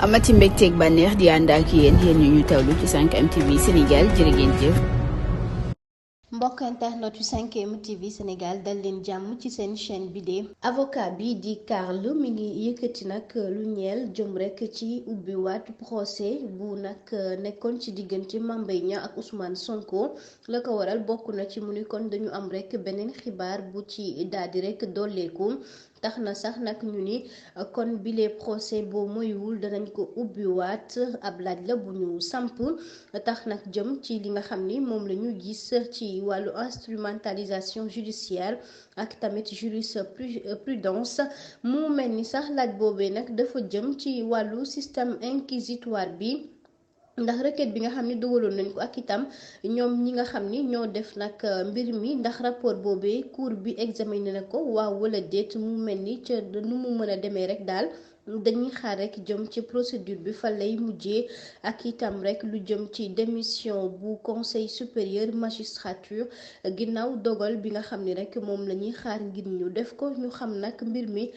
amati mbégteeg bànneex di ànd ak yéen ñu tawlu ci 5M TV Sénégal jërë ngeen jëf. mbokk internet yu 5M TV Sénégal dal leen jàmm ci seen chaîne bi de avocat bi di Carl mi ngi yëkkati nag lu ñeel jëm rek ci ubbiwaat procès bu nag nekkoon ci diggante Mame Mbaye Niang ak Ousmane Sonko la ko waral bokk na ci mu ni kon dañu am rek beneen xibaar bu ci daldi rek dolleeku tax na sax nag ñu ni kon bile procès boo moywul danañ ko ubbiwaat ab laaj la bu ñu samp tax nag jëm ci li nga xam ni moom la ñu gis ci wàllu instrumentalisation judiciaire ak tamit jurisprudence mu mel ni sax laaj boobee nag dafa jëm ci wàllu système inquisitoire bi ndax requête bi nga xam ni dugaloon nañ ko ak itam ñoom ñi nga xam ni ñoo def nag mbir mi ndax rapport boobee cour bi examiné na ko waaw wala déet mu mel ni ca nu mu mën a demee rek daal dañuy xaar rek jëm ci procédure bi fa lay mujjee ak itam rek lu jëm ci démission bu conseil supérieur magistrature ginnaaw dogal bi nga xam ni rek moom la ñuy xaar ngir ñu def ko ñu xam nag mbir mi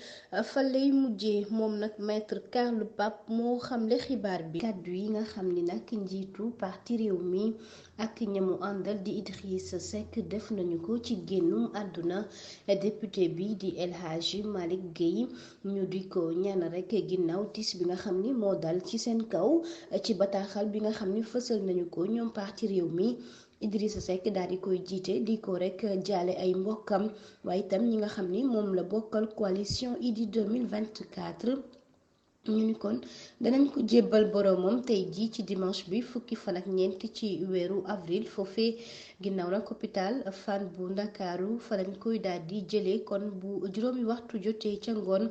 fa lay mujjee moom nag maître Carl Pape moo xamle xibaar bi kàddu yi nga xam ni nag njiitu parti réew mi ak ñamu àndal di Idrissa Seck def nañu ko ci génnum àdduna député bi di El Hadji Malick Gueye ñu di ko ñaan rek ginnaaw tiis bi nga xam ni moo dal ci seen kaw ci bataaxal bi nga xam ni fësal nañu ko ñoom parti réew mi Idrissa Seck daal di koy jiite di ko rek jaale ay mbokkam waaye itam ñi nga xam ni moom la bokkal coalition Idy 2024 ñu ni kon danañ ko jébbal boroomam tey jii ci dimanche bi fukki fan ak ñeent ci weeru avril foofee ginnaaw nag hôpital Fann bu Ndakaaru fa lañ koy daal di jëlee kon bu juróomi waxtu jotee ca ngoon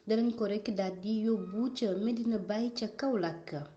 danañ ko rek daal di yóbbu ca Medina Baye ca Kaolack.